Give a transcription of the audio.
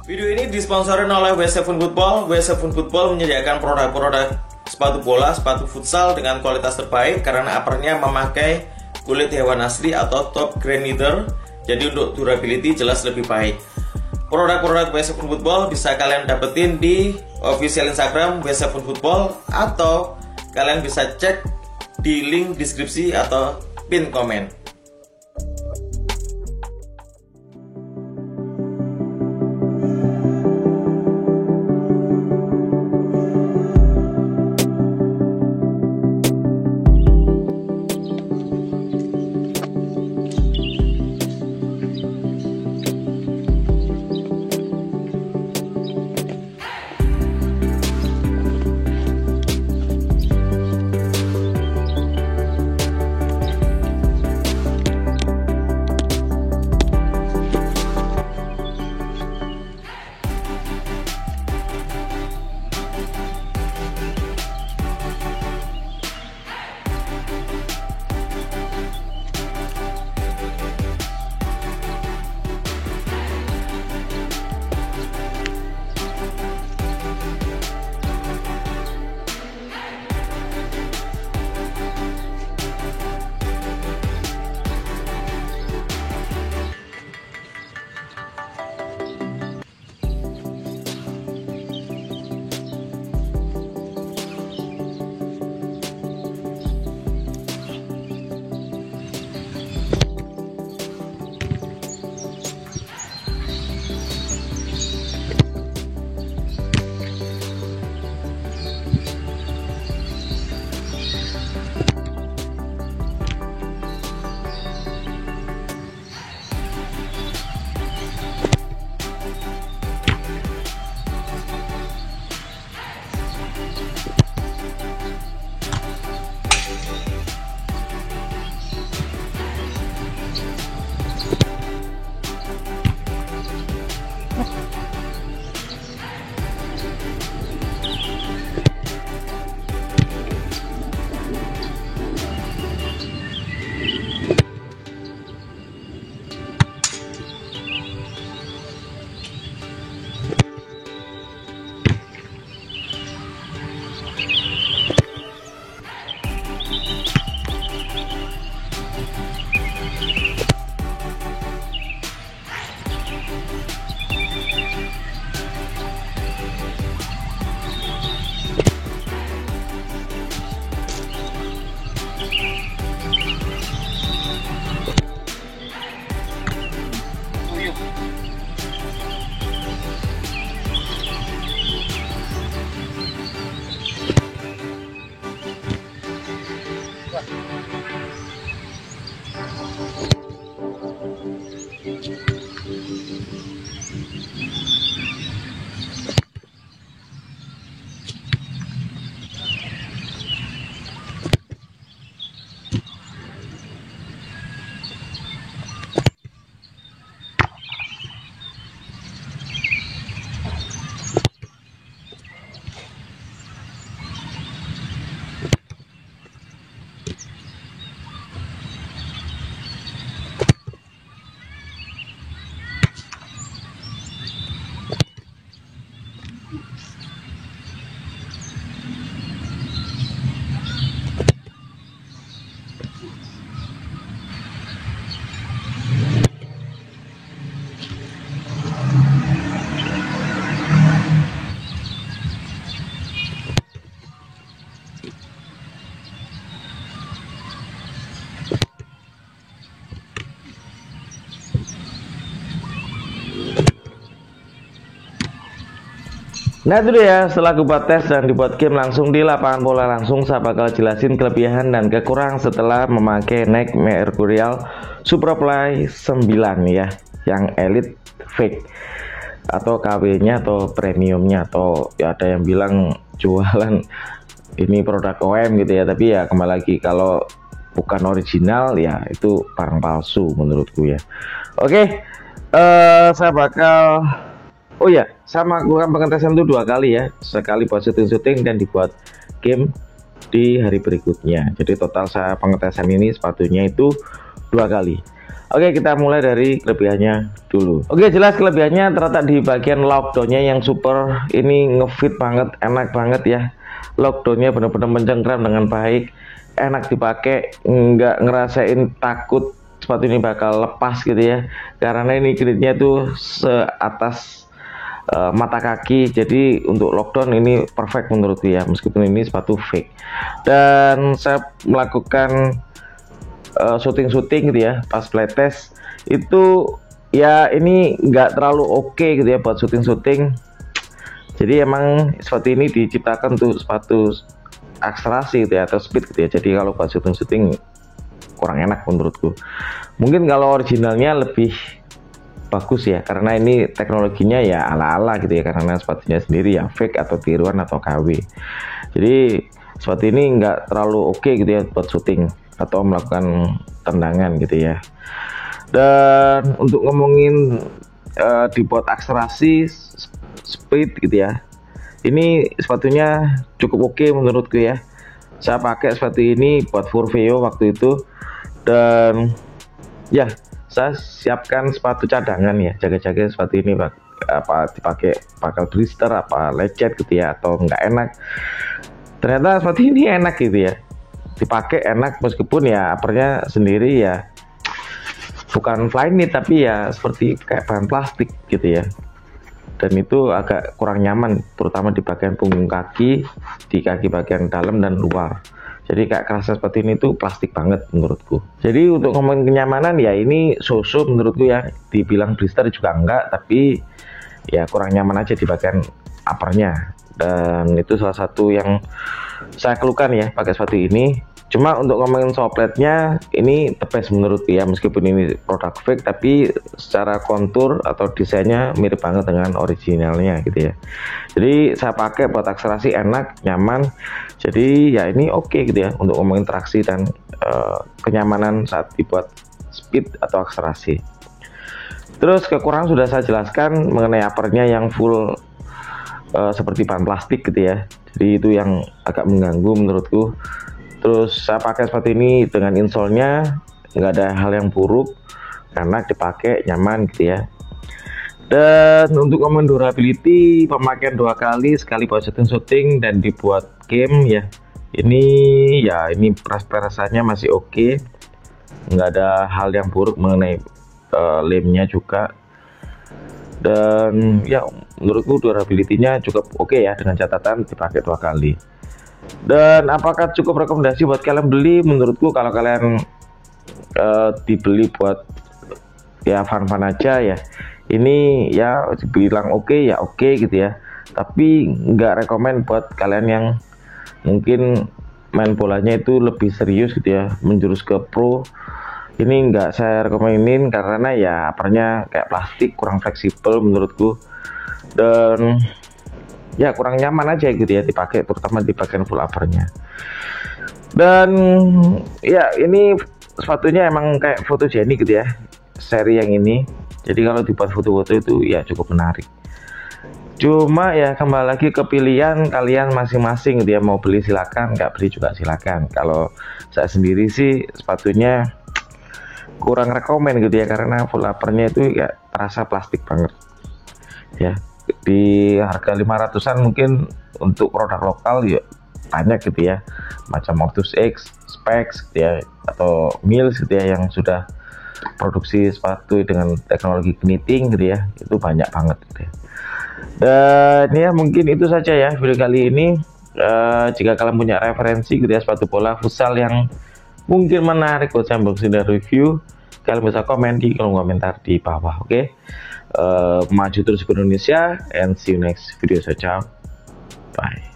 Video ini disponsori oleh W7 Football. W7 Football menyediakan produk-produk sepatu bola, sepatu futsal dengan kualitas terbaik karena uppernya memakai kulit hewan asli atau top grade leather. Jadi untuk durability jelas lebih baik. Produk-produk W7 Football bisa kalian dapetin di official Instagram W7 Football atau kalian bisa cek di link deskripsi atau pin komen. Nah itu dia, setelah gue buat tes dan dibuat game langsung di lapangan bola, langsung saya bakal jelasin kelebihan dan kekurangan setelah memakai Nike Mercurial Superfly 9 ya, yang Elite Fake atau KW nya atau premiumnya, atau ya ada yang bilang jualan ini produk OM gitu ya, tapi ya kembali lagi kalau bukan original ya itu barang palsu menurutku ya. Oke, saya bakal saya melakukan pengetesan itu 2 kali ya, sekali buat syuting dan dibuat game di hari berikutnya. Jadi total saya pengetesan ini sepatunya itu 2 kali. Oke, kita mulai dari kelebihannya dulu. Oke, jelas kelebihannya terletak di bagian lockdownnya yang super. Ini ngefit banget, enak banget ya. Lockdownnya benar-benar mencengkram dengan baik, enak dipakai, nggak ngerasain takut sepatu ini bakal lepas gitu ya. Karena ini gripnya tuh seatas mata kaki, jadi untuk lockdown ini perfect menurutku ya, meskipun ini sepatu fake. Dan saya melakukan syuting gitu ya, pas playtest itu ya ini nggak terlalu oke gitu ya buat syuting. Jadi emang sepatu ini diciptakan untuk sepatu akselerasi gitu ya, atau speed gitu ya. Jadi kalau buat syuting kurang enak menurutku. Mungkin kalau originalnya lebih bagus ya, karena ini teknologinya ya ala-ala gitu ya, karena sepatunya sendiri ya fake atau tiruan atau KW. Jadi sepatu ini nggak terlalu oke gitu ya buat syuting atau melakukan tendangan gitu ya. Dan untuk ngomongin dibuat akselerasi speed gitu ya, ini sepatunya cukup oke menurutku ya. Saya pakai sepatu ini buat Forveo waktu itu, dan ya saya siapkan sepatu cadangan ya, jaga-jaga sepatu ini apa dipakai bakal blister apa lecet gitu ya, atau nggak enak. Ternyata sepatu ini enak gitu ya, dipakai enak, meskipun ya uppernya sendiri ya bukan Flyknit tapi ya seperti kayak bahan plastik gitu ya, dan itu agak kurang nyaman, terutama di bagian punggung kaki, di kaki bagian dalam dan luar. Jadi kayak kerasa seperti ini tuh plastik banget menurutku. Jadi untuk ngomongin kenyamanan ya ini so-so menurutku ya, dibilang blister juga enggak, tapi ya kurang nyaman aja di bagian uppernya, dan itu salah satu yang saya keluhkan ya pakai sepatu ini. Cuma untuk ngomongin sopletnya ini the best menurutku ya, meskipun ini produk fake tapi secara kontur atau desainnya mirip banget dengan originalnya gitu ya. Jadi saya pakai buat akselerasi enak, nyaman. Jadi ya ini oke gitu ya untuk ngomongin traksi dan kenyamanan saat dibuat speed atau akselerasi. Terus kekurangan sudah saya jelaskan mengenai uppernya yang full seperti bahan plastik gitu ya. Jadi itu yang agak mengganggu menurutku. Terus saya pakai sepatu ini dengan insole-nya nggak ada hal yang buruk, karena dipakai nyaman gitu ya. Dan untuk ngomong durability, pemakaian 2 kali, sekali buat syuting dan dibuat game ya. Ini rasanya masih oke, nggak ada hal yang buruk mengenai lemnya juga. Dan ya menurutku durability-nya cukup oke ya, dengan catatan dipakai 2 kali. Dan apakah cukup rekomendasi buat kalian beli? Menurutku kalau kalian dibeli buat ya fun-fun aja ya, ini ya dibilang oke ya oke gitu ya, tapi nggak rekomend buat kalian yang mungkin main bolanya itu lebih serius gitu ya, menjurus ke pro. Ini nggak saya rekomenin karena ya uppernya kayak plastik, kurang fleksibel menurutku, dan ya kurang nyaman aja gitu ya dipakai, terutama di bagian full uppernya. Dan ya ini sepatunya emang kayak fotogenik gitu ya, seri yang ini. Jadi kalau dibuat foto-foto itu ya cukup menarik. Cuma ya kembali lagi ke pilihan kalian masing-masing gitu ya, mau beli silakan, nggak beli juga silakan. Kalau saya sendiri sih sepatunya kurang rekomen gitu ya, karena full uppernya itu ya terasa plastik banget ya. Di harga 500-an mungkin untuk produk lokal ya banyak gitu ya, macam Optus X, Specs gitu ya, atau Mills gitu ya, yang sudah produksi sepatu dengan teknologi knitting gitu ya, itu banyak banget gitu ya. Dan ya mungkin itu saja ya video kali ini. Jika kalian punya referensi gitu ya sepatu bola futsal yang mungkin menarik buat saya unboxing dan review, kalian bisa komen di kolom komentar di bawah. Oke? Maju terus ke Indonesia, and see you next video. Ciao, bye.